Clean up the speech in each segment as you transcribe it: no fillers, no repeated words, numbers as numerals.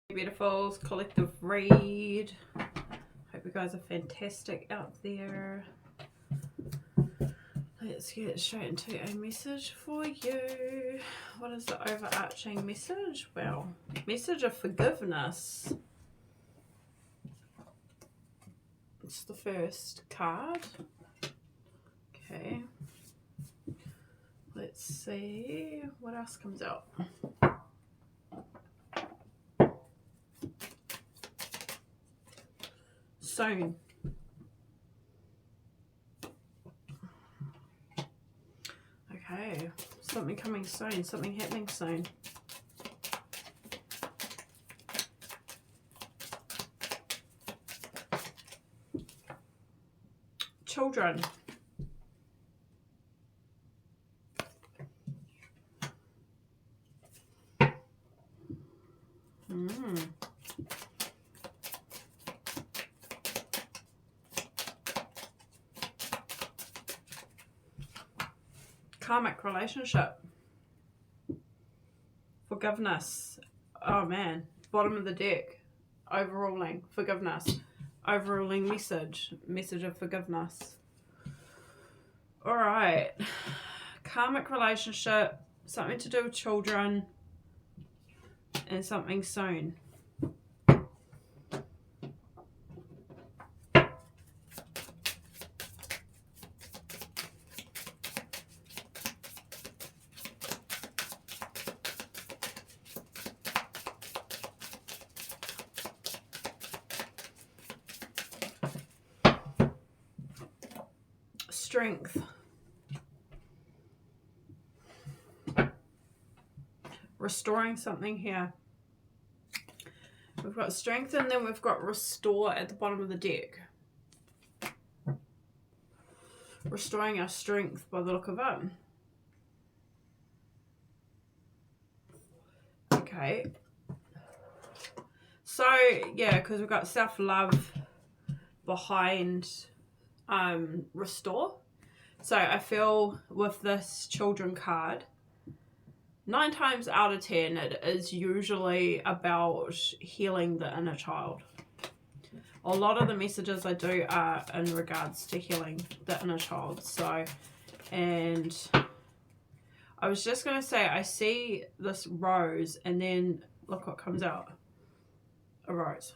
Beautifuls collective read. Hope you guys are fantastic out there. Let's get straight into a message for you. What is the overarching message? Well, message of forgiveness. It's the first card. Okay. Let's see what else comes out. Soon. Okay, something coming soon, something happening soon. Children. Karmic relationship. Forgiveness. Oh man, bottom of the deck. Overruling. Forgiveness. Overruling message. Message of forgiveness. Alright. Karmic relationship. Something to do with children. And something soon. Strength. Restoring something here. We've got strength and then we've got restore at the bottom of the deck. Restoring our strength by the look of it. Okay. So, yeah, because we've got self-love behind restore. So I feel with this children card, 9 times out of 10 it is usually about healing the inner child. A lot of the messages I do are in regards to healing the inner child. So, and I was just going to say, I see this rose and then look what comes out. A rose.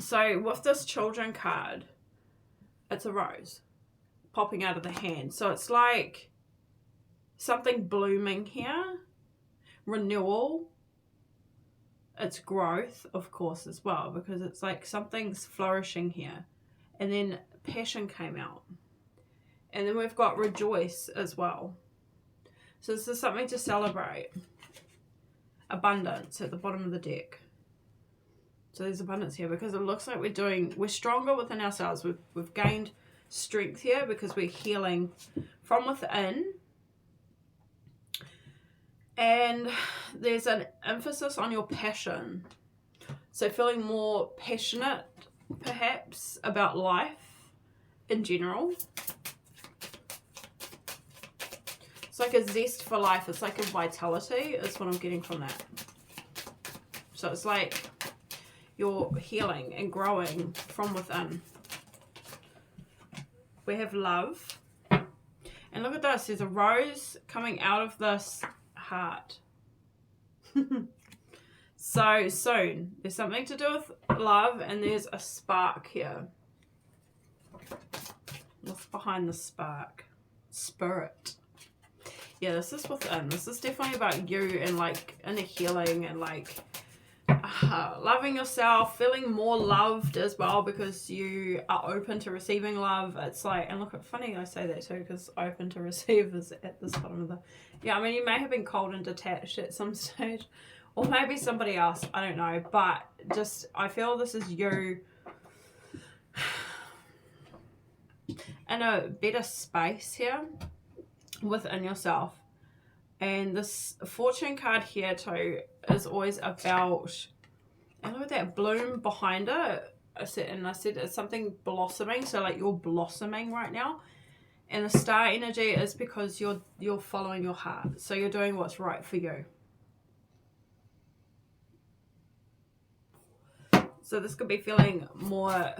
So with this children card, it's a rose popping out of the hand. So it's like something blooming here. Renewal. It's growth, of course, as well, because it's like something's flourishing here. And then passion came out. And then we've got rejoice as well. So this is something to celebrate. Abundance at the bottom of the deck. So there's abundance here because it looks like we're stronger within ourselves. We've gained strength here because we're healing from within. And there's an emphasis on your passion. So feeling more passionate, perhaps, about life in general. It's like a zest for life. It's like a vitality is what I'm getting from that. So it's like you're healing and growing from within. We have love. And look at this. There's a rose coming out of this heart. So soon. There's something to do with love and there's a spark here. What's behind the spark? Spirit. Yeah, this is within. This is definitely about you and like inner healing and like loving yourself, feeling more loved as well because you are open to receiving love. It's like, and look, funny I say that too because open to receive is at this bottom of the, yeah, I mean, you may have been cold and detached at some stage or maybe somebody else, I don't know, but just, I feel this is you in a better space here within yourself. And this fortune card here too is always about, and look at that bloom behind it. I said it's something blossoming. So like you're blossoming right now. And the star energy is because you're following your heart. So you're doing what's right for you. So this could be feeling more,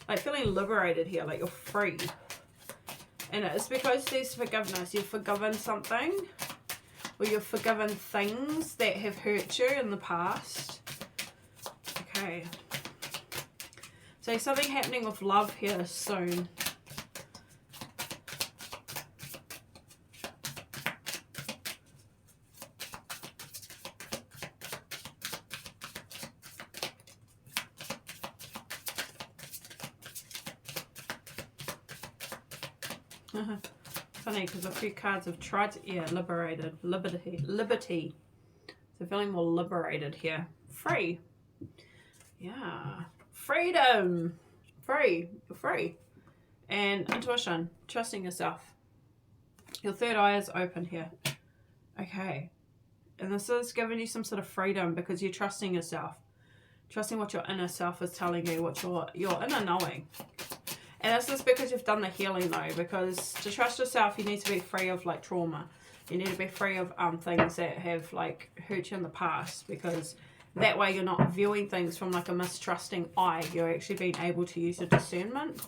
like feeling liberated here, like you're free. And it's because there's forgiveness. You've forgiven something, or you've forgiven things that have hurt you in the past. Okay. So something happening with love here soon. Funny, because a few cards have tried to, yeah, liberated, liberty. So feeling more liberated here. Free. Yeah. Freedom. Free. You're free. And intuition. Trusting yourself. Your third eye is open here. Okay. And this is giving you some sort of freedom because you're trusting yourself. Trusting what your inner self is telling you, what your inner knowing. And this is because you've done the healing though, because to trust yourself, you need to be free of like trauma. You need to be free of things that have like hurt you in the past, because that way you're not viewing things from like a mistrusting eye. You're actually being able to use your discernment,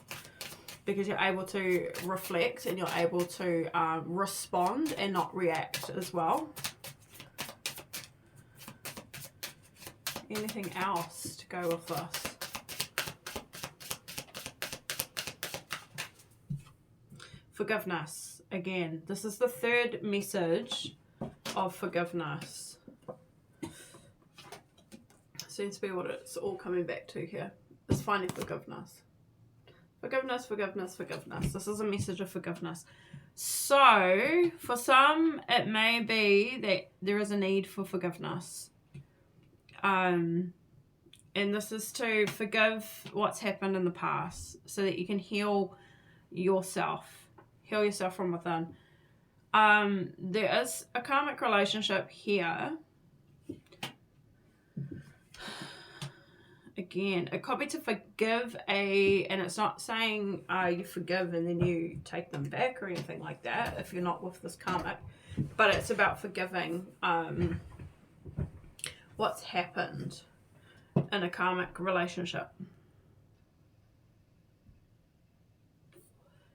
because you're able to reflect and you're able to respond and not react as well. Anything else to go with this? Forgiveness. Again, this is the third message of forgiveness. Seems to be what it's all coming back to here. It's finding forgiveness. Forgiveness, forgiveness, forgiveness. This is a message of forgiveness. So, for some, it may be that there is a need for forgiveness. And this is to forgive what's happened in the past so that you can heal yourself. Heal yourself from within. There is a karmic relationship here. Again, it could be to forgive and it's not saying you forgive and then you take them back or anything like that if you're not with this karmic, but it's about forgiving what's happened in a karmic relationship.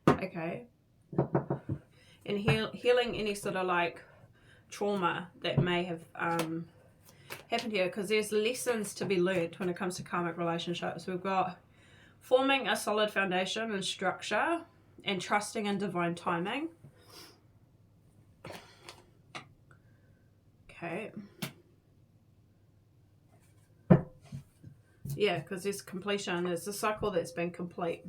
Okay. And healing any sort of like trauma that may have happened here, because there's lessons to be learned when it comes to karmic relationships. We've got forming a solid foundation and structure and trusting in divine timing. Okay. Yeah, because there's completion. There's a cycle that's been complete.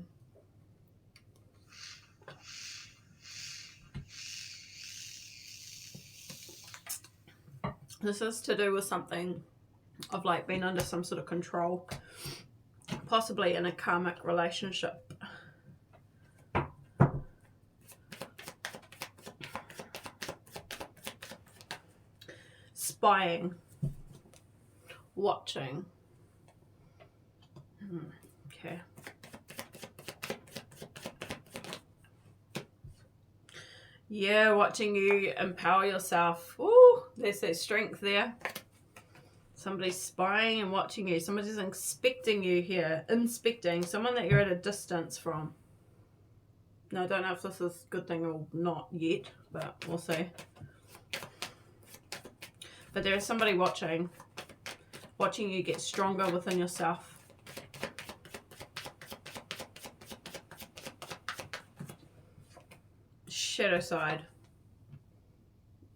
This is to do with something of like being under some sort of control, possibly in a karmic relationship. Spying, watching. Okay. Yeah, watching you empower yourself. Ooh, there's that strength there. Somebody's spying and watching you. Somebody's inspecting you here. Inspecting. Someone that you're at a distance from. Now, I don't know if this is a good thing or not yet, but we'll see. But there is somebody watching. Watching you get stronger within yourself. Shadow side.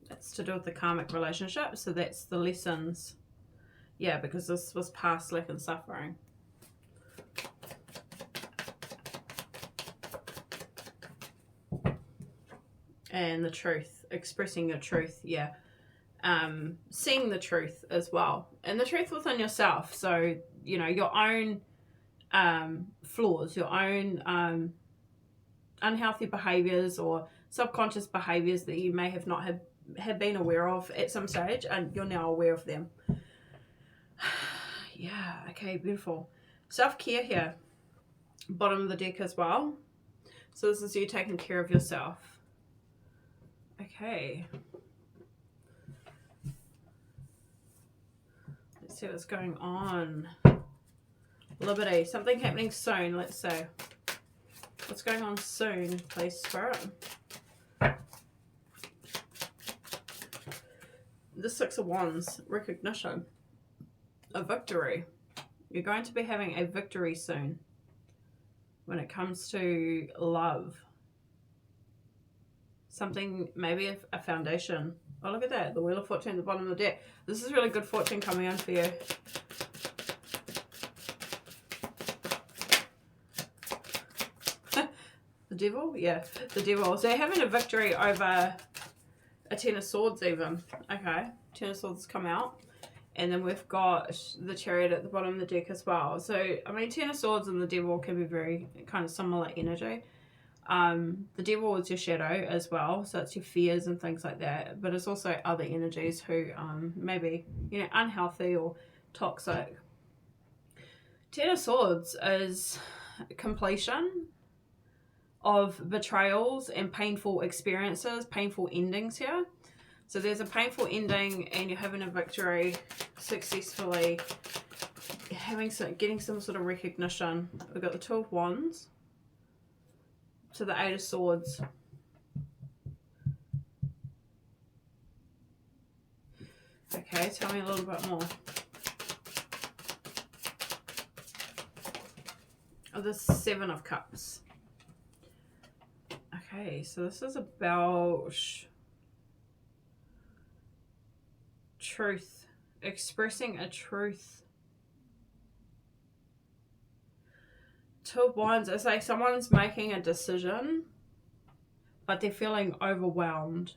That's to do with the karmic relationship, so that's the lessons. Yeah, because this was past lack and suffering. And the truth, expressing your truth, yeah. Seeing the truth as well, and the truth within yourself. So, you know, your own flaws, your own unhealthy behaviors or subconscious behaviors that you may have not have been aware of at some stage, and you're now aware of them. Yeah, okay, beautiful. Self-care here, bottom of the deck as well. So this is you taking care of yourself. Okay. Let's see what's going on. Liberty. Something happening soon, let's say. What's going on soon, please, Spirit? The Six of Wands. Recognition. A victory. You're going to be having a victory soon when it comes to love. Something, maybe a foundation. Oh, look at that. The Wheel of Fortune at the bottom of the deck. This is really good fortune coming in for you. The Devil? Yeah, the Devil. So you're having a victory over a Ten of Swords even. Okay, Ten of Swords come out. And then we've got the Chariot at the bottom of the deck as well. So, I mean, Ten of Swords and the Devil can be very kind of similar energy. The Devil is your shadow as well. So it's your fears and things like that. But it's also other energies who maybe, you know, unhealthy or toxic. Ten of Swords is completion of betrayals and painful experiences, painful endings here. So there's a painful ending and you're having a victory successfully, getting some sort of recognition. We've got the Two of Wands to the Eight of Swords. Okay, tell me a little bit more. Oh, the Seven of Cups. Okay, so this is about truth, expressing a truth. Two of Wands, it's like someone's making a decision, but they're feeling overwhelmed.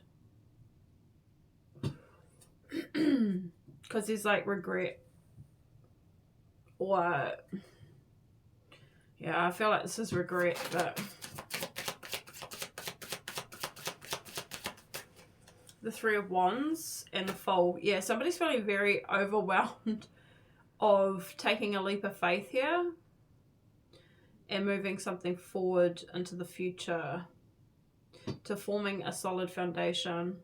Because there's like regret. Or, yeah, I feel like this is regret, but the Three of Wands and the Fool. Yeah, somebody's feeling very overwhelmed of taking a leap of faith here and moving something forward into the future to forming a solid foundation.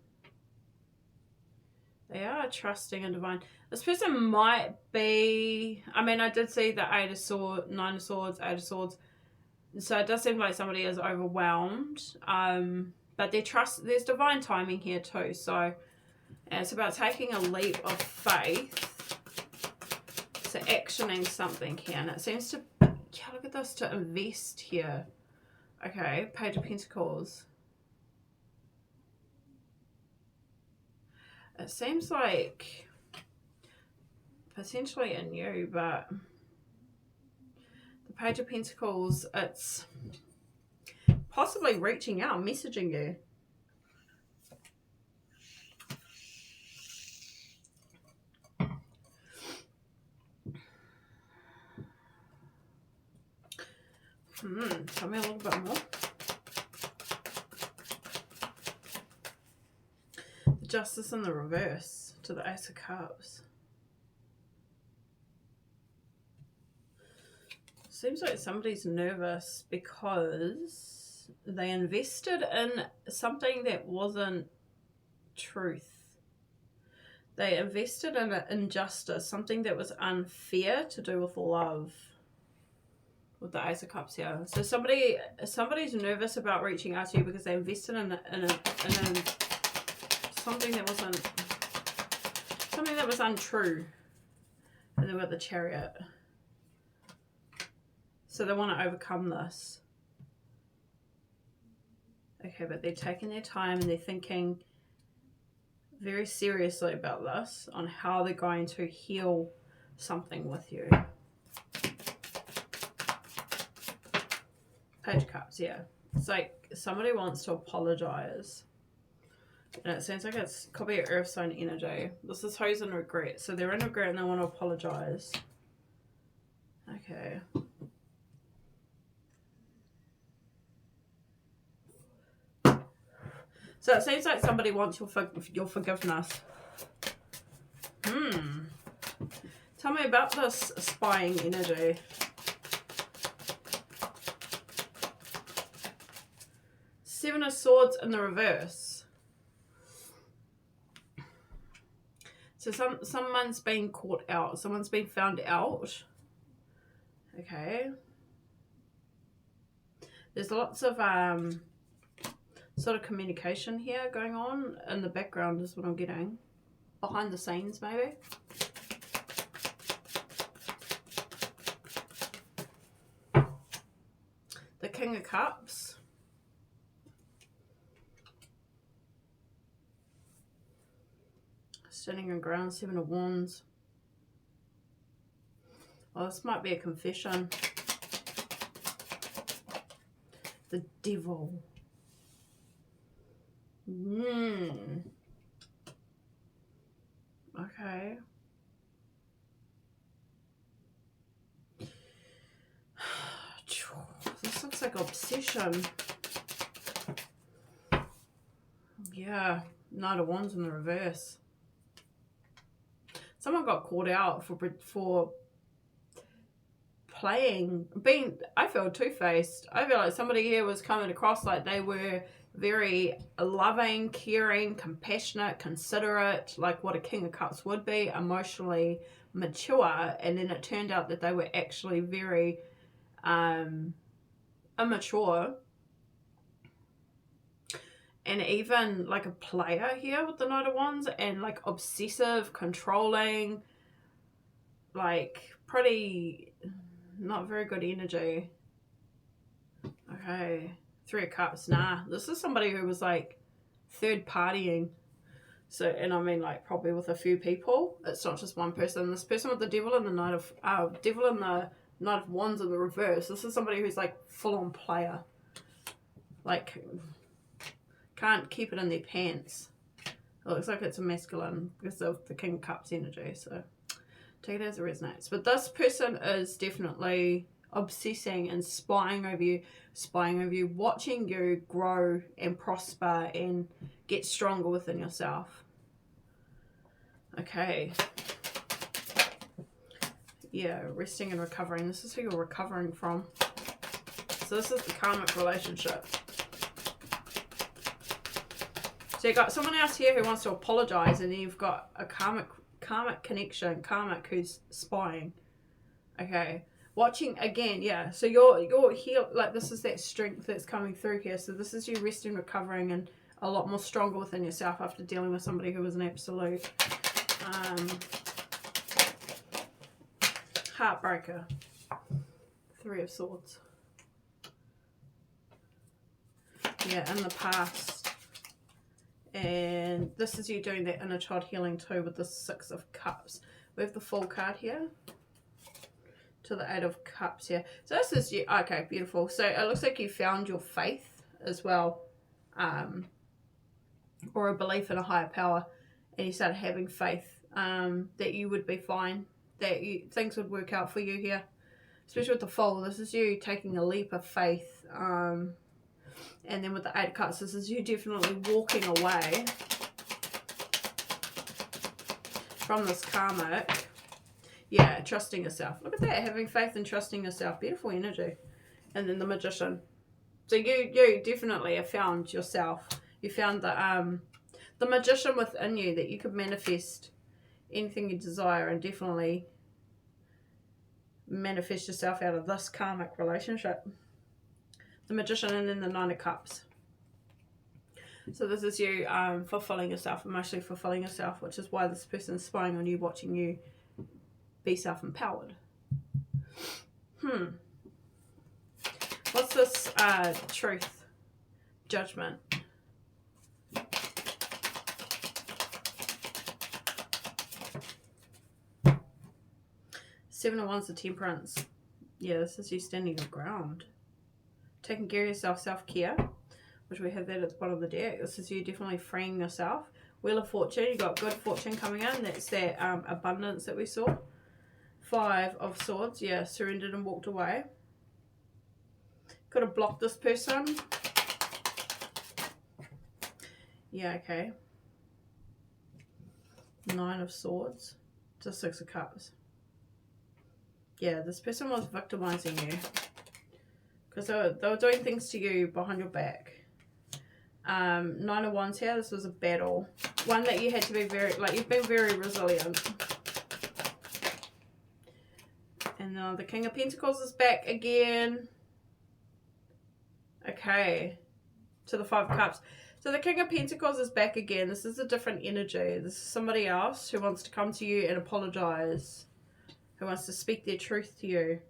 They are trusting and divine. This person might be, I mean, I did see the Eight of Swords, Nine of Swords, Eight of Swords. So it does seem like somebody is overwhelmed. But there's divine timing here too. So it's about taking a leap of faith. So actioning something here. And it seems to, yeah, look at this, to invest here. Okay, Page of Pentacles. It seems like potentially in you, but the Page of Pentacles, it's possibly reaching out, messaging you. Tell me a little bit more. The Justice in the reverse to the Ace of Cups. Seems like somebody's nervous because they invested in something that wasn't truth. They invested in an injustice, something that was unfair to do with love. With the Ace of Cups here. So somebody's nervous about reaching out to you because they invested in something that was untrue. And then with the Chariot. So they want to overcome this. Okay, but they're taking their time and they're thinking very seriously about this, on how they're going to heal something with you. Page of Cups, yeah. It's like somebody wants to apologize. And it seems like it could be an earth sign energy. This is who's in regret. So they're in regret and they want to apologize. Okay. So it seems like somebody wants your forgiveness. Tell me about this spying energy. Seven of Swords in the reverse. So someone's been caught out. Someone's been found out. Okay. There's lots of sort of communication here going on in the background is what I'm getting. Behind the scenes, maybe. The King of Cups. Standing your ground, 7 of Wands. Oh, this might be a confession. The Devil. Okay. This looks like obsession. Yeah, Knight of Wands in the reverse. Someone got caught out for playing, I feel two-faced. I feel like somebody here was coming across like they were very loving, caring, compassionate, considerate, like what a King of Cups would be, emotionally mature, and then it turned out that they were actually very immature, and even like a player here with the Knight of Wands, and like obsessive, controlling, like pretty not very good energy. Okay, 3 of Cups. Nah, this is somebody who was like third partying. So, and I mean like probably with a few people. It's not just one person. This person with the Devil and the Knight of Wands in the reverse. This is somebody who's like full on player. Like can't keep it in their pants. It looks like it's a masculine because of the King of Cups energy. So take it as it resonates. But this person is definitely obsessing and spying over you, watching you grow and prosper and get stronger within yourself. Okay. Yeah, resting and recovering. This is who you're recovering from. So this is the karmic relationship. So you've got someone else here who wants to apologize, and then you've got a karmic connection, karmic who's spying. Okay. Watching again, yeah. So you're here, like this is that strength that's coming through here. So this is you resting, recovering, and a lot more stronger within yourself after dealing with somebody who was an absolute heartbreaker. 3 of Swords. Yeah, in the past. And this is you doing that inner child healing too with the 6 of Cups. We have the Fool card here. To the 8 of Cups here. So this is you. Okay, beautiful. So it looks like you found your faith as well. Or a belief in a higher power. And you started having faith that you would be fine. That things would work out for you here. Especially with the Fool. This is you taking a leap of faith. And then with the 8 of Cups, this is you definitely walking away from this karmic. Yeah, trusting yourself. Look at that, having faith and trusting yourself. Beautiful energy. And then the Magician. So you definitely have found yourself. You found the Magician within you, that you could manifest anything you desire and definitely manifest yourself out of this karmic relationship. The Magician, and then the 9 of Cups. So this is you fulfilling yourself, emotionally fulfilling yourself, which is why this person is spying on you, watching you be self-empowered. What's this truth? Judgment. Seven of Wands, the Temperance. Yeah, this is you standing your ground. Taking care of yourself, self-care, which we have that at the bottom of the deck. This is you definitely freeing yourself. Wheel of Fortune, you got good fortune coming in. That's that abundance that we saw. 5 of Swords, yeah, surrendered and walked away. Could have blocked this person. Yeah, okay. 9 of Swords to 6 of Cups. Yeah, this person was victimizing you. Because they were doing things to you behind your back. 9 of Wands here, this was a battle. One that you had to be very, like, you've been very resilient. And now the King of Pentacles is back again. Okay. To the Five of Cups. So the King of Pentacles is back again. This is a different energy. This is somebody else who wants to come to you and apologize. Who wants to speak their truth to you.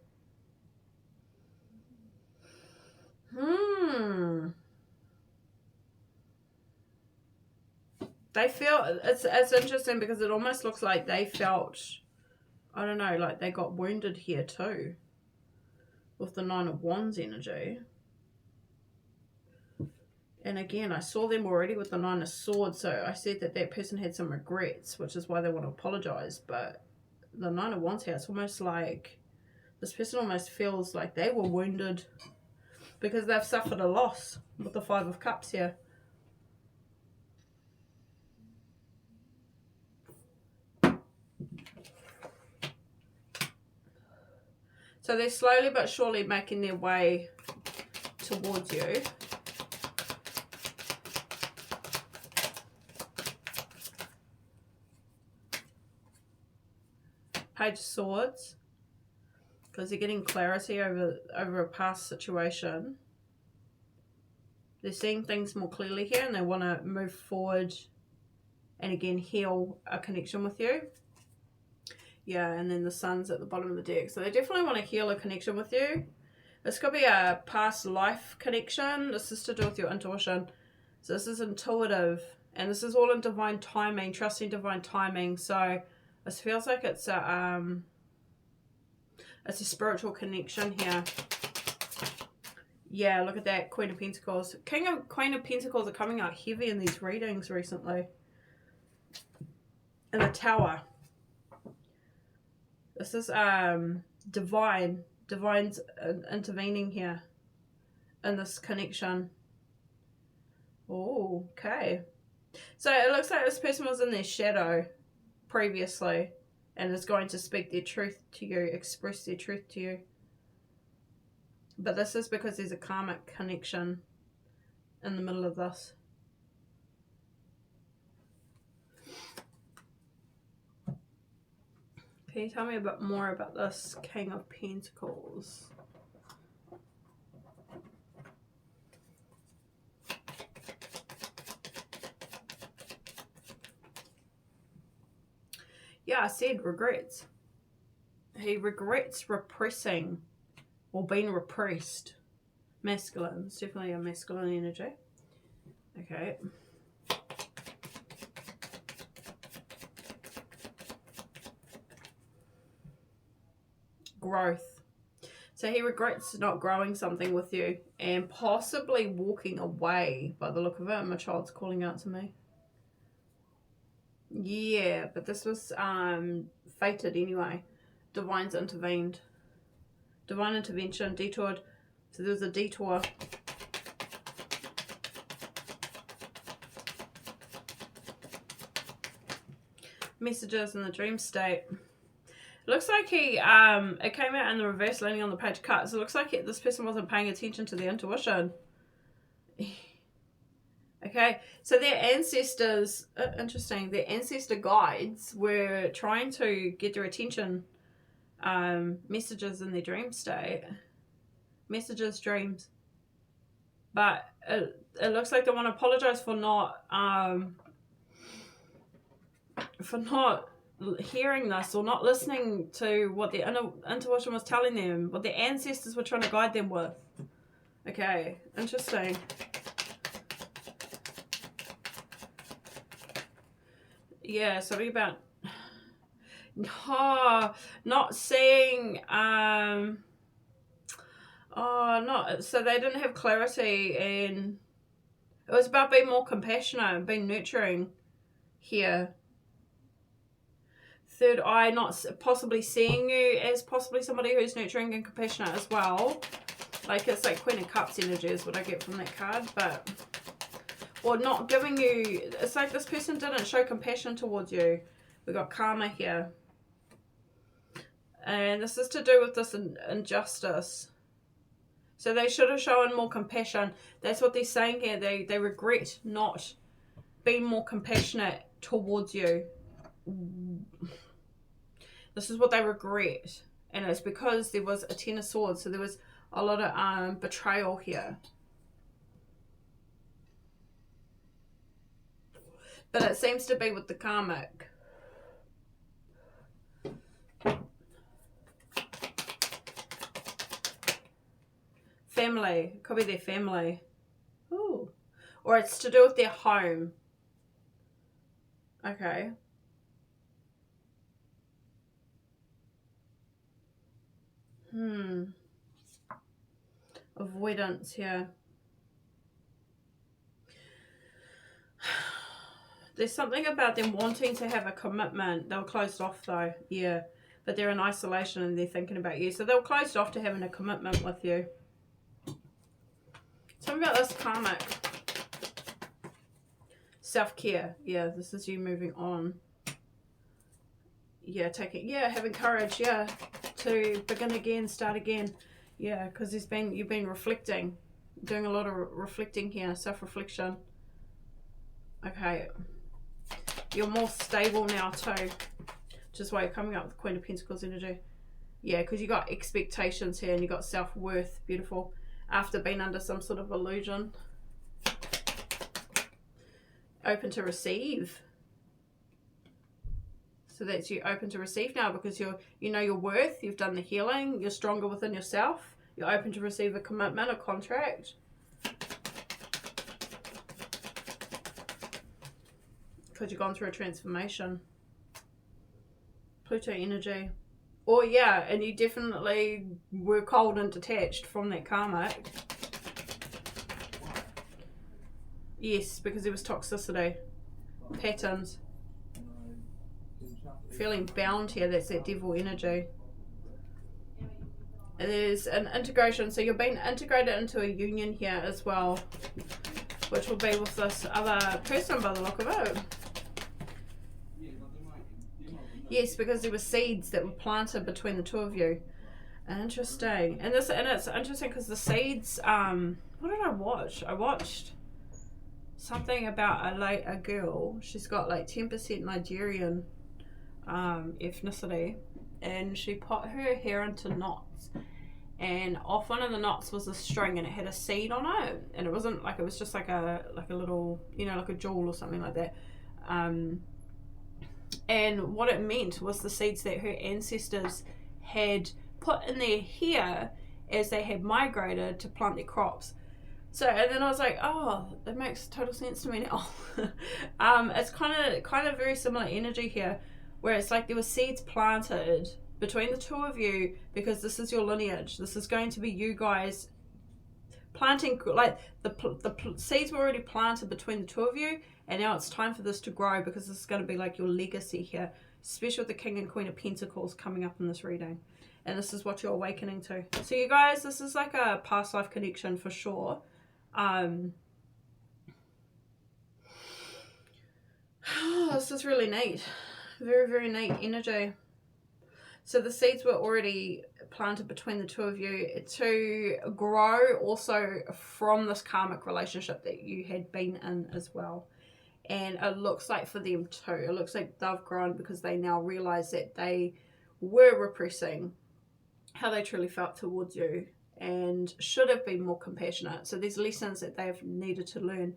They feel, it's interesting because it almost looks like they felt, I don't know, like they got wounded here too. With the Nine of Wands energy. And again, I saw them already with the Nine of Swords, so I said that that person had some regrets, which is why they want to apologize. But the Nine of Wands here, it's almost like this person almost feels like they were wounded because they've suffered a loss with the Five of Cups here. So they're slowly but surely making their way towards you. Page of Swords. Because they're getting clarity over a past situation. They're seeing things more clearly here and they want to move forward and again heal a connection with you. Yeah, and then the Sun's at the bottom of the deck. So they definitely want to heal a connection with you. This could be a past life connection. This is to do with your intuition. So this is intuitive. And this is all in divine timing, trusting divine timing. So this feels like it's a spiritual connection here. Yeah, look at that. Queen of Pentacles. Queen of Pentacles are coming out heavy in these readings recently. And the Tower. This is divine. Divine's intervening here in this connection. Oh, okay. So it looks like this person was in their shadow previously and is going to speak their truth to you, express their truth to you. But this is because there's a karmic connection in the middle of this. Can you tell me a bit more about this King of Pentacles? Yeah, I said regrets. He regrets repressing or being repressed. Masculine. It's definitely a masculine energy. Okay. Growth. So he regrets not growing something with you and possibly walking away by the look of it. My child's calling out to me. Yeah, but this was fated anyway. Divine's intervened. Divine intervention, detoured. So there's a detour. Messages in the dream state. Looks like he, it came out in the reverse landing on the page cut. So it looks like this person wasn't paying attention to their intuition. Okay, so their ancestors, interesting, their ancestor guides were trying to get their attention. Messages in their dream state. Messages, dreams. But it looks like they want to apologize for not hearing this or not listening to what their intuition was telling them, what their ancestors were trying to guide them with. Okay, interesting. Yeah, something about not seeing so they didn't have clarity, and it was about being more compassionate and being nurturing here. Third eye, not possibly seeing you as possibly somebody who's nurturing and compassionate as well. Like, it's like Queen of Cups energy is what I get from that card, but or not giving you, it's like this person didn't show compassion towards you. We got karma here. And this is to do with this injustice. So they should have shown more compassion. That's what they're saying here. They regret not being more compassionate towards you. This is what they regret. And it's because there was a Ten of Swords, so there was a lot of betrayal here. But it seems to be with the karmic. Family. Could be their family. Ooh. Or it's to do with their home. Okay. Avoidance here. There's something about them wanting to have a commitment. They were closed off though, yeah. But they're in isolation and they're thinking about you. So they were closed off to having a commitment with you. Something about this karmic. Self-care. Yeah, this is you moving on. Yeah, having courage, yeah. To begin again, start again. Yeah, because you've been reflecting. Doing a lot of reflecting here, self-reflection. Okay. You're more stable now too, which is why you're coming up with Queen of Pentacles energy. Yeah, because you got expectations here and you got self-worth. Beautiful. After being under some sort of illusion. Open to receive. So that's you open to receive now because you know your worth. You've done the healing. You're stronger within yourself. You're open to receive a commitment, a contract. Because you've gone through a transformation. Pluto energy. Oh yeah, and you definitely were cold and detached from that karmic. Yes, because there was toxicity. Patterns. Feeling bound here, that's that devil energy. And there's an integration, so you're being integrated into a union here as well. Which will be with this other person by the look of it. Yes, because there were seeds that were planted between the two of you. Interesting. And it's interesting because the seeds, what did I watch? I watched something about a girl. She's got like 10% Nigerian ethnicity, and she put her hair into knots, and off one of the knots was a string and it had a seed on it, and it wasn't like, it was just like a little, you know, like a jewel or something like that. And what it meant was the seeds that her ancestors had put in their hair as they had migrated to plant their crops. So, and then I was like, oh, that makes total sense to me now. It's kind of very similar energy here, where it's like there were seeds planted between the two of you because this is your lineage. This is going to be you guys planting, like the seeds were already planted between the two of you, and now it's time for this to grow because this is going to be like your legacy here, especially with the King and Queen of Pentacles coming up in this reading. And this is what you're awakening to. So you guys, this is like a past life connection for sure. This is really neat. Very, very neat energy. So the seeds were already planted between the two of you to grow also from this karmic relationship that you had been in as well. And it looks like for them too, it looks like they've grown because they now realize that they were repressing how they truly felt towards you and should have been more compassionate. So there's lessons that they've needed to learn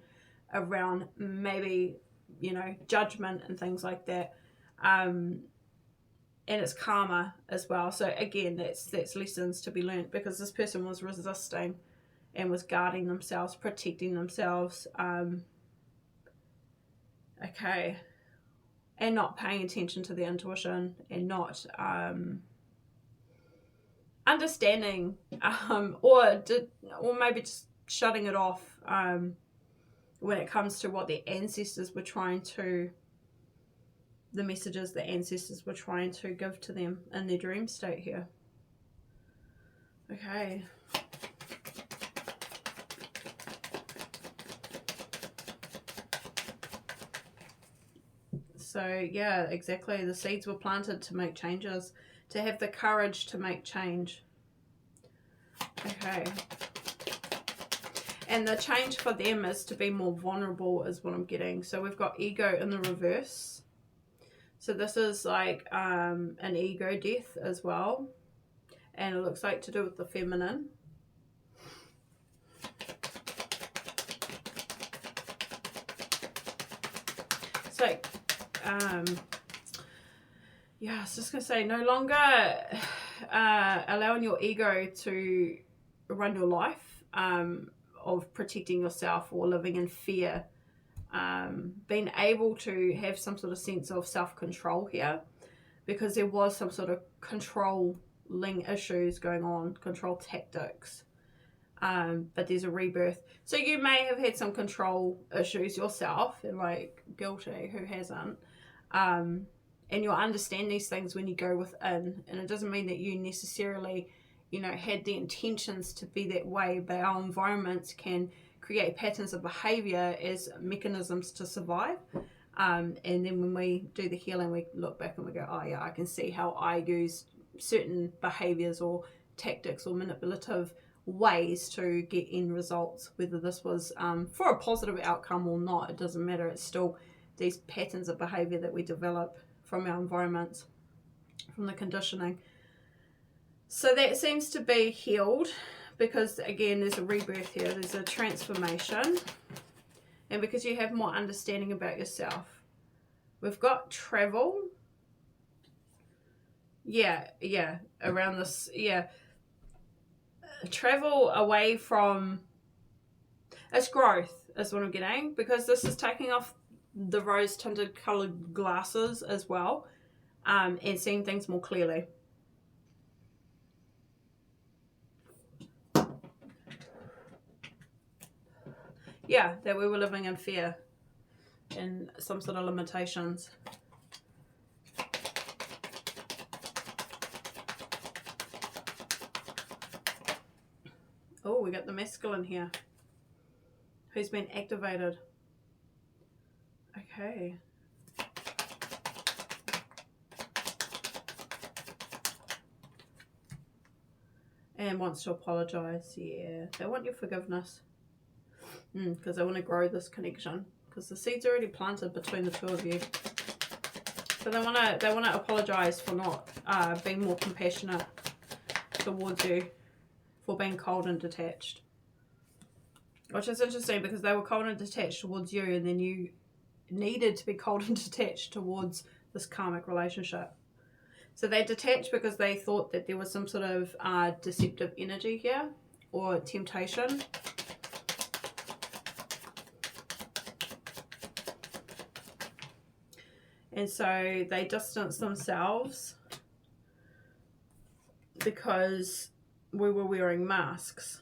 around maybe, you know, judgment and things like that. And it's karma as well. So again, that's lessons to be learned because this person was resisting and was guarding themselves, protecting themselves. Okay. And not paying attention to their intuition and not understanding or maybe just shutting it off when it comes to what their ancestors were trying to, the messages the ancestors were trying to give to them in their dream state here. Okay. So yeah, exactly. The seeds were planted to make changes, to have the courage to make change. Okay. And the change for them is to be more vulnerable is what I'm getting. So we've got ego in the reverse. So this is like an ego death as well. and it looks like to do with the feminine. It's like, yeah, I was just going to say, no longer allowing your ego to run your life, of protecting yourself or living in fear. Being able to have some sort of sense of self-control here, because there was some sort of controlling issues going on, control tactics. But there's a rebirth. So you may have had some control issues yourself, and like, guilty, who hasn't? And you'll understand these things when you go within. And it doesn't mean that you necessarily, you know, had the intentions to be that way, but our environments can create patterns of behavior as mechanisms to survive. And then when we do the healing, we look back and we go, oh yeah, I can see how I use certain behaviors or tactics or manipulative ways to get end results, whether this was for a positive outcome or not. It doesn't matter. It's still these patterns of behavior that we develop from our environments, from the conditioning. So that seems to be healed, because again, there's a rebirth here, there's a transformation, and because you have more understanding about yourself. We've got travel. Yeah, around this, travel away from, it's growth is what I'm getting, because this is taking off the rose tinted colored glasses as well, and seeing things more clearly. Yeah, that we were living in fear and some sort of limitations. Oh, we got the masculine here, who's been activated. Okay. And wants to apologize. Yeah, they want your forgiveness. Because they want to grow this connection, because the seed's already planted between the two of you. So they want to apologize for not being more compassionate towards you, for being cold and detached. Which is interesting, because they were cold and detached towards you, and then you needed to be cold and detached towards this karmic relationship. So they detached because they thought that there was some sort of deceptive energy here, or temptation. And so they distanced themselves because we were wearing masks.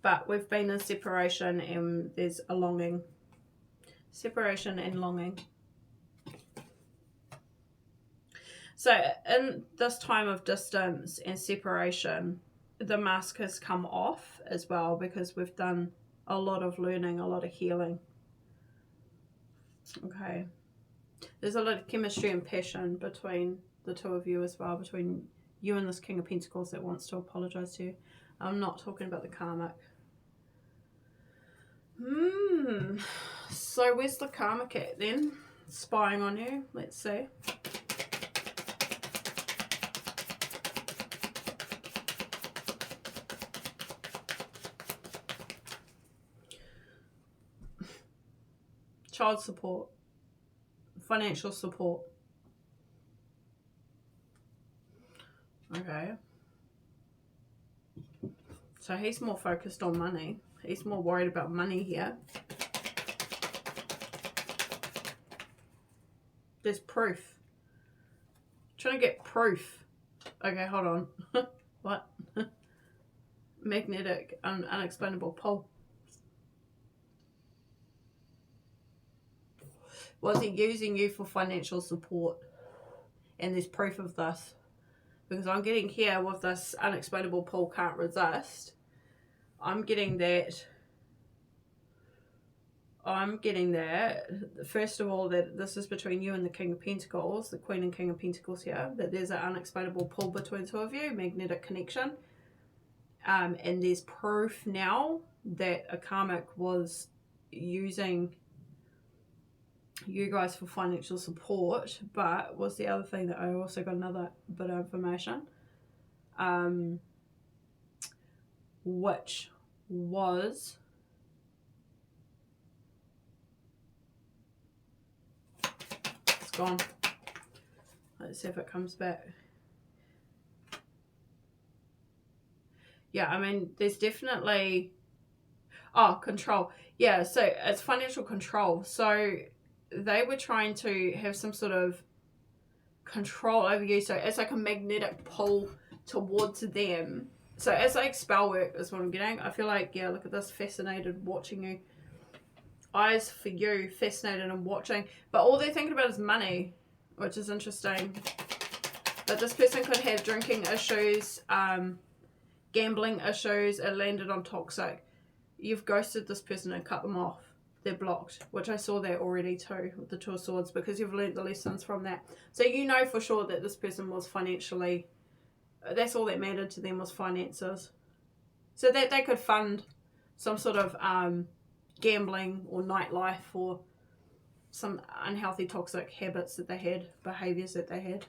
But we've been in separation, and there's a longing. Separation and longing. So in this time of distance and separation, the mask has come off as well, because we've done a lot of learning, a lot of healing. Okay. There's a lot of chemistry and passion between the two of you as well, between you and this King of Pentacles that wants to apologize to you. I'm not talking about the karmic. So where's the karmic at then? Spying on you. Let's see. Child support. Financial support. Okay. So he's more focused on money. He's more worried about money here. There's proof. Trying to get proof. Okay, hold on. What? Magnetic, unexplainable pull. Was he using you for financial support? And there's proof of this. Because I'm getting here with this unexplainable pull, can't resist. I'm getting that, first of all, that this is between you and the King of Pentacles, the Queen and King of Pentacles here, that there's an unexplainable pull between two of you, magnetic connection. And there's proof now that a karmic was using you guys for financial support. But what's the other thing that I also got another bit of information, which was it's gone. Let's see if it comes back. Yeah, I mean, there's definitely control. Yeah, so it's financial control. So they were trying to have some sort of control over you. So it's like a magnetic pull towards them. So it's like spell work is what I'm getting. I feel like, yeah, look at this, fascinated watching you. Eyes for you, fascinated and watching. But all they're thinking about is money, which is interesting. But this person could have drinking issues, gambling issues. It landed on toxic. You've ghosted this person and cut them off. They're blocked, which I saw that already too with the Two of Swords, because you've learned the lessons from that. So you know for sure that this person was financially, that's all that mattered to them was finances. So that they could fund some sort of gambling or nightlife or some unhealthy toxic habits that they had, behaviours that they had.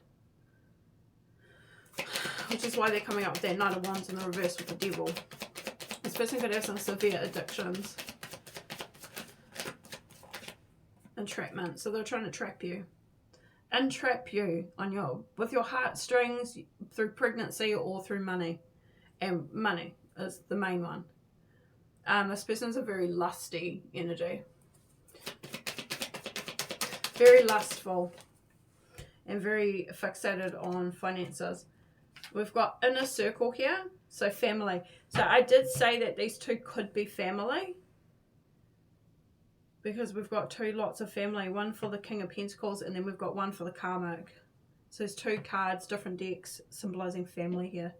Which is why they're coming up with that Knight of Wands in the reverse with the Devil. This person could have some severe addictions. Entrapment. So they're trying to trap you. Entrap you on with your heartstrings through pregnancy or through money. And money is the main one. This person's a very lusty energy. Very lustful. And very fixated on finances. We've got inner circle here. So family. So I did say that these two could be family. Because we've got two lots of family. One for the King of Pentacles and then we've got one for the karmic. So there's two cards, different decks, symbolizing family here.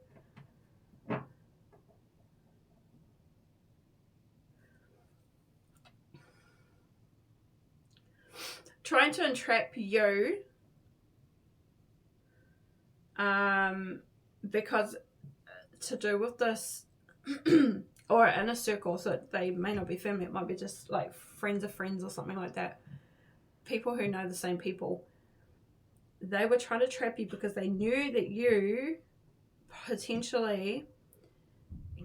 Trying to entrap you. Because to do with this or in a circle, so they may not be family, it might be just like friends of friends or something like that, people who know the same people. They were trying to trap you because they knew that you potentially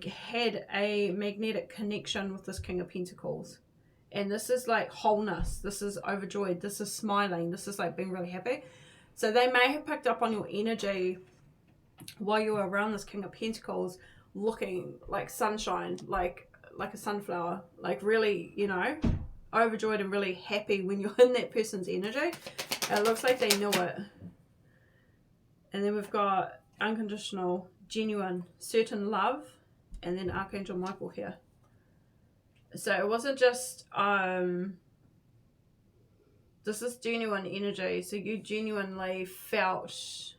had a magnetic connection with this King of Pentacles, and this is like wholeness, this is overjoyed, this is smiling, this is like being really happy. So they may have picked up on your energy while you were around this King of Pentacles, looking like sunshine, like a sunflower, like really, you know, overjoyed and really happy when you're in that person's energy. It looks like they knew it. And then we've got unconditional, genuine, certain love, and then Archangel Michael here. So it wasn't just this is genuine energy. So you genuinely felt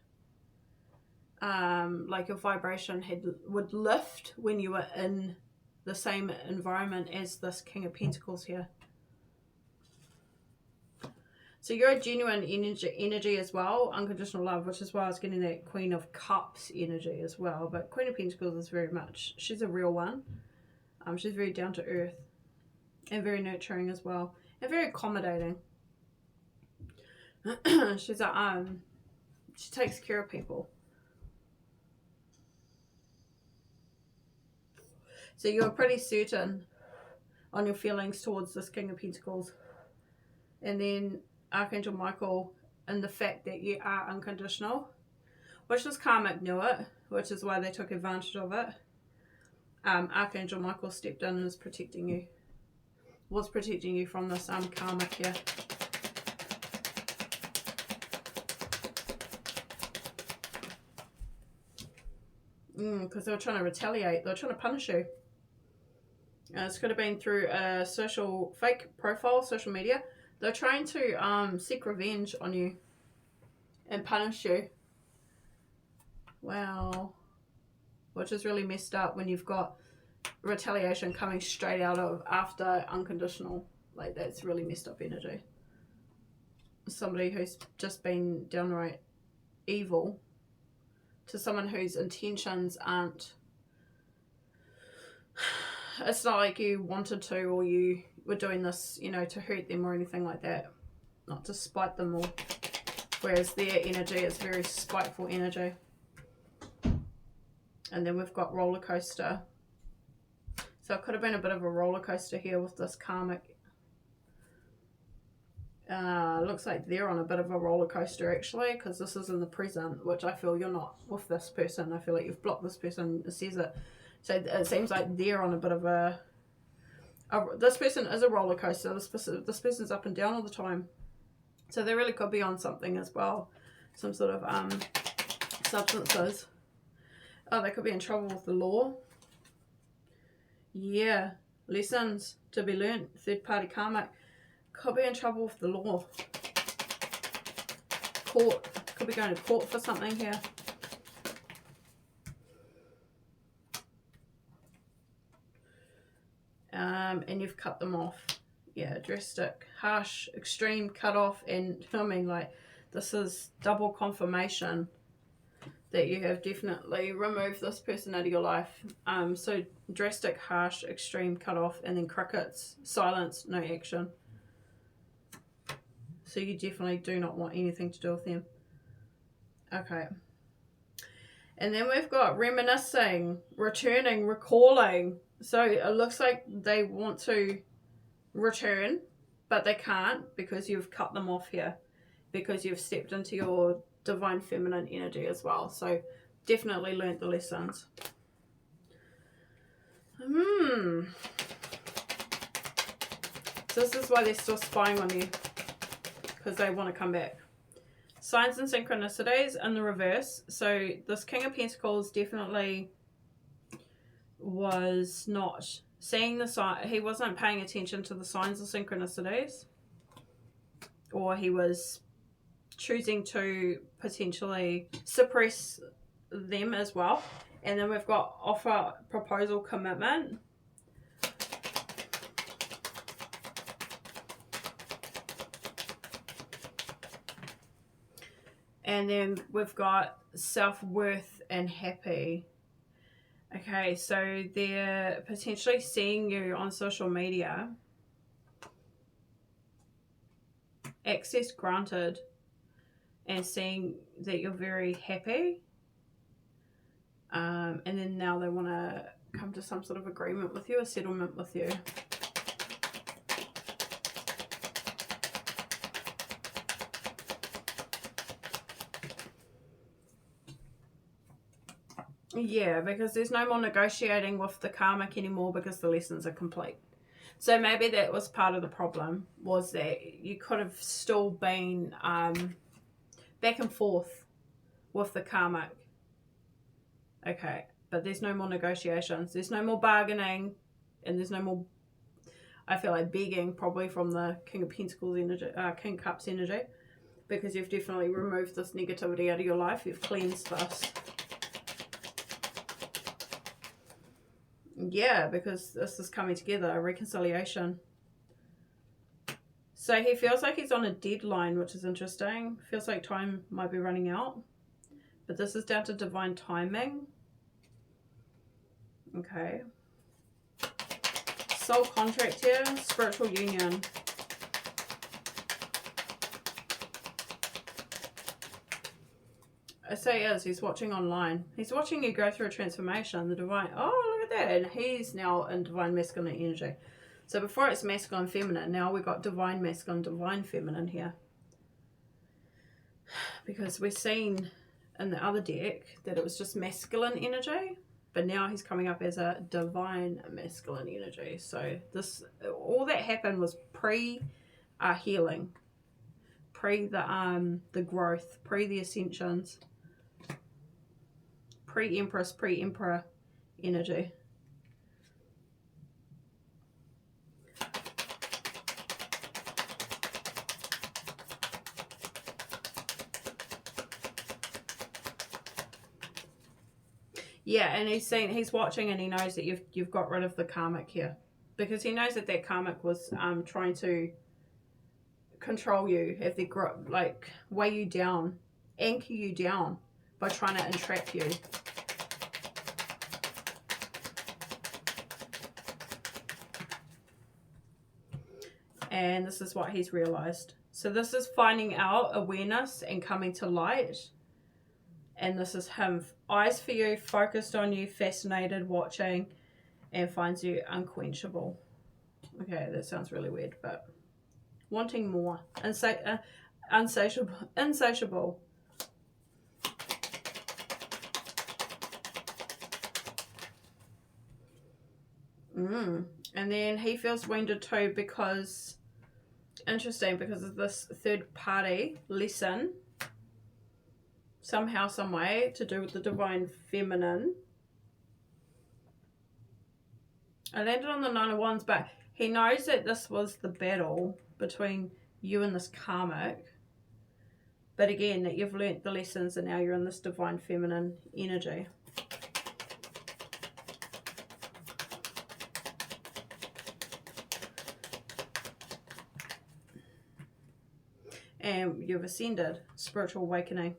like your vibration would lift when you were in the same environment as this King of Pentacles here. So you're a genuine energy as well, unconditional love, which is why I was getting that Queen of Cups energy as well. But Queen of Pentacles is very much, she's a real one. She's very down to earth and very nurturing as well, and very accommodating. She's a she takes care of people. So you're pretty certain on your feelings towards this King of Pentacles. And then Archangel Michael, and the fact that you are unconditional, which this karmic knew it, which is why they took advantage of it. Archangel Michael stepped in and is protecting you. Was protecting you from this karmic here. Because they were trying to retaliate. They were trying to punish you. This could have been through a fake profile, social media. They're trying to seek revenge on you and punish you. Wow. Which is really messed up when you've got retaliation coming straight out of after unconditional. Like, that's really messed up energy. Somebody who's just been downright evil to someone whose intentions aren't... It's not like you wanted to, or you were doing this, you know, to hurt them or anything like that. not to spite them all. Whereas their energy is very spiteful energy. And then we've got roller coaster. So it could have been a bit of a roller coaster here with this karmic. Looks like they're on a bit of a roller coaster actually, because this is in the present, which I feel you're not with this person. I feel like you've blocked this person. It says it. So it seems like they're on a bit of a this person is a roller coaster. This person's up and down all the time. So they really could be on something as well. Some sort of substances. Oh, they could be in trouble with the law. Yeah. Lessons to be learnt. Third party karmic. Could be in trouble with the law. Court. Could be going to court for something here. And you've cut them off. Yeah, drastic, harsh, extreme cut off. And I mean, like, this is double confirmation that you have definitely removed this person out of your life. So drastic, harsh, extreme cut off, and then crickets, silence, no action. So you definitely do not want anything to do with them. Okay. And then we've got reminiscing, returning, recalling. So it looks like they want to return, but they can't because you've cut them off here. Because you've stepped into your divine feminine energy as well. So definitely learnt the lessons. So this is why they're still spying on you. Because they want to come back. Signs and synchronicities in the reverse. So this King of Pentacles definitely was not seeing the sign. He wasn't paying attention to the signs and synchronicities. Or he was choosing to potentially suppress them as well. And then we've got offer, proposal, commitment. And then we've got self-worth and happy. Okay, so they're potentially seeing you on social media. Access granted. And seeing that you're very happy. And then now they want to come to some sort of agreement with you, a settlement with you. Yeah, because there's no more negotiating with the karmic anymore because the lessons are complete. So maybe that was part of the problem, was that you could have still been back and forth with the karmic. Okay, but there's no more negotiations. There's no more bargaining, and there's no more, I feel like, begging probably from the King of Pentacles energy, King of Cups energy, because you've definitely removed this negativity out of your life. You've cleansed this. Yeah, because this is coming together, a reconciliation. So he feels like he's on a deadline, which is interesting. Feels like time might be running out. But this is down to divine timing. Okay. Soul contract here, spiritual union. I say is, he's watching online. He's watching you go through a transformation. The divine, oh, look at that. And he's now in divine masculine energy. So before it's masculine feminine, now we've got divine masculine, divine feminine here. Because we've seen in the other deck that it was just masculine energy. But now he's coming up as a divine masculine energy. So this, all that happened was pre-healing. Pre the growth, pre the ascensions. Pre-empress, pre-emperor energy. Yeah, and he's watching, and he knows that you've got rid of the karmic here, because he knows that that karmic was trying to control you, have the like weigh you down, anchor you down by trying to entrap you. And this is what he's realized. So this is finding out, awareness, and coming to light. And this is him, eyes for you, focused on you, fascinated, watching, and finds you unquenchable. Okay, that sounds really weird, but wanting more, insatiable. And then he feels wounded too because, interesting, because of this third party lesson, somehow, some way, to do with the divine feminine. I landed on the 9 of Wands, but he knows that this was the battle between you and this karmic. But again, that you've learnt the lessons and now you're in this divine feminine energy. And you've ascended, spiritual awakening.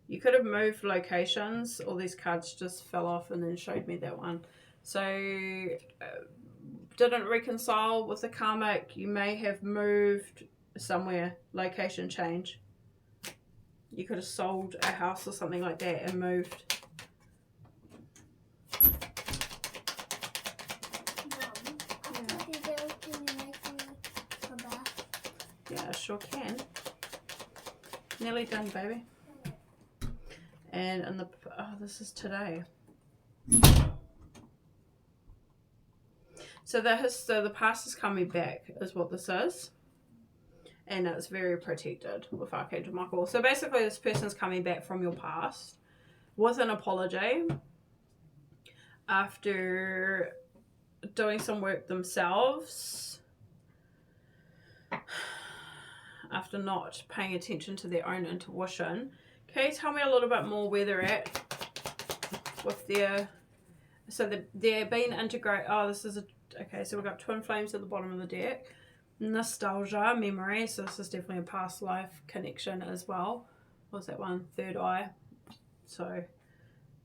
You could have moved locations. All these cards just fell off and then showed me that one. So, didn't reconcile with the karmic. You may have moved somewhere, location change. You could have sold a house or something like that and moved. Yeah, I sure can. Nearly done, baby. And in the, oh, this is today. So the past is coming back is what this is. And it's very protected with Archangel Michael. So basically this person's coming back from your past with an apology after doing some work themselves, after not paying attention to their own intuition. Can you tell me a little bit more where they're at with their, so they're being integrated. Oh, this is a, okay, so we've got twin flames at the bottom of the deck. Nostalgia, memory, so this is definitely a past life connection as well. What's that one? Third eye. So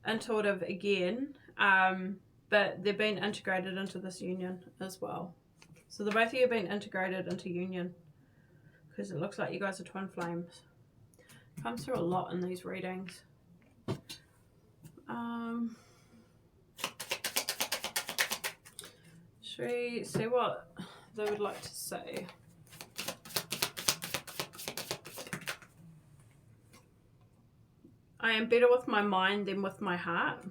intuitive again, but they're being integrated into this union as well. So the both of you are being integrated into union because it looks like you guys are twin flames. Comes through a lot in these readings. Should we see what they would like to say? I am better with my mind than with my heart.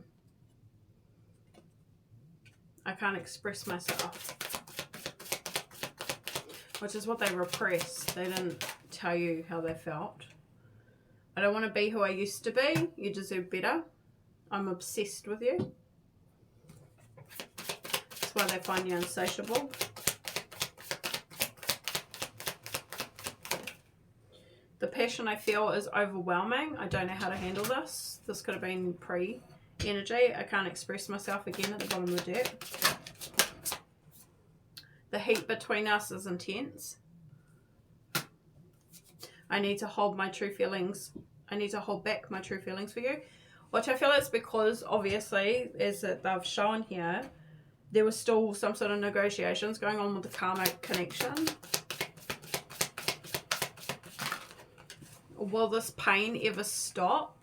I can't express myself. Which is what they repressed. They didn't tell you how they felt. I don't want to be who I used to be. You deserve better. I'm obsessed with you. That's why they find you insatiable. The passion I feel is overwhelming. I don't know how to handle this. This could have been pre-energy. I can't express myself again at the bottom of the deck. The heat between us is intense. I need to hold my true feelings. I need to hold back my true feelings for you. Which I feel it's because, obviously, as they've shown here, there was still some sort of negotiations going on with the karmic connection. Will this pain ever stop?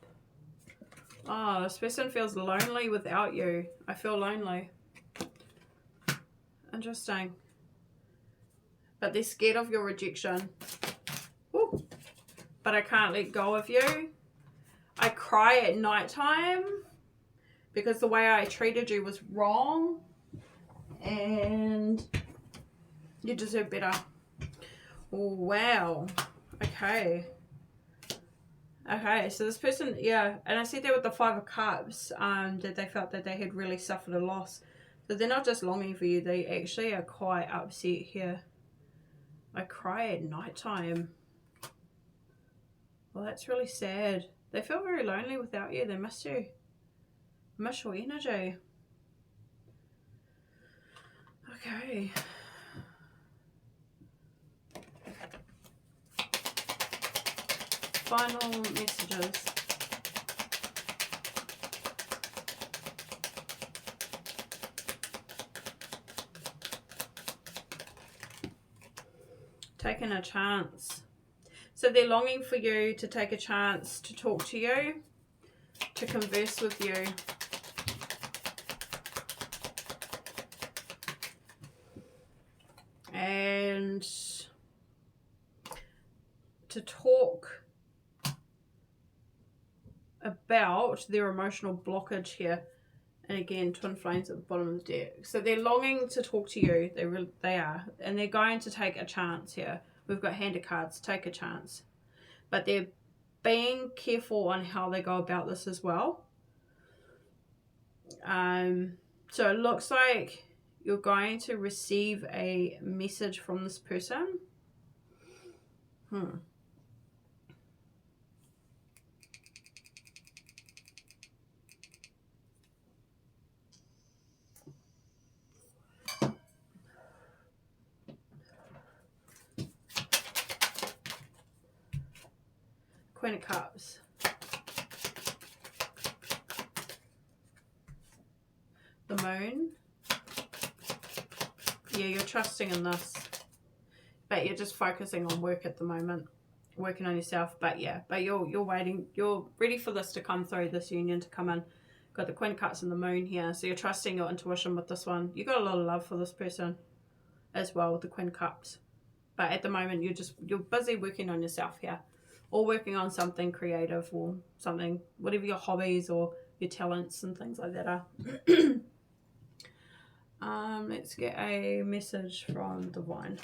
Oh, this person feels lonely without you. I feel lonely. Interesting. But they're scared of your rejection. Ooh. But I can't let go of you. I cry at nighttime because the way I treated you was wrong. And you deserve better. Oh, wow. Okay. Okay, so this person, yeah, and I see there with the 5 of Cups, that they felt that they had really suffered a loss. So they're not just longing for you, they actually are quite upset here. I cry at nighttime. Well, that's really sad. They feel very lonely without you. They miss you. Miss your energy. Okay. Final messages. Taking a chance. So they're longing for you to take a chance to talk to you, to converse with you. And to talk about their emotional blockage here. And again, twin flames at the bottom of the deck. So they're longing to talk to you. They are. And they're going to take a chance here. We've got hand of cards, take a chance. But they're being careful on how they go about this as well. So it looks like you're going to receive a message from this person. Queen of Cups. The Moon. Yeah, you're trusting in this. But you're just focusing on work at the moment. Working on yourself. But yeah, but you're waiting. You're ready for this to come through, this union to come in. Got the Queen of Cups and the Moon here. So you're trusting your intuition with this one. You got a lot of love for this person as well with the Queen of Cups. But at the moment, you're busy working on yourself here. Or working on something creative or something, whatever your hobbies or your talents and things like that are. Let's get a message from Divine.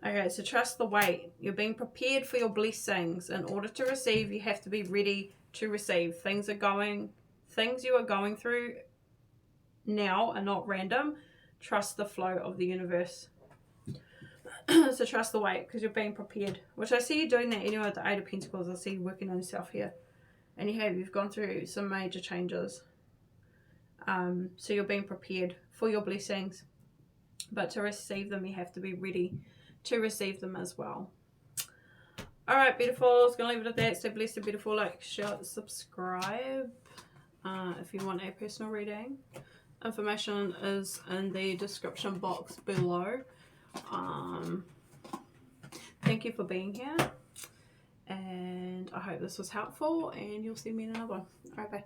Okay, so trust the wait. You're being prepared for your blessings. In order to receive, you have to be ready to receive. Things you are going through now are not random. Trust the flow of the universe. So trust the wait, because you're being prepared. Which I see you doing that anyway with the Eight of Pentacles. I see you working on yourself here. And you've gone through some major changes. So you're being prepared for your blessings. But to receive them, you have to be ready to receive them as well. Alright, beautiful. I was going to leave it at that. Stay blessed and beautiful. Like, share, subscribe. If you want a personal reading. Information is in the description box below. Thank you for being here. And I hope this was helpful. And you'll see me in another one. Alright, bye.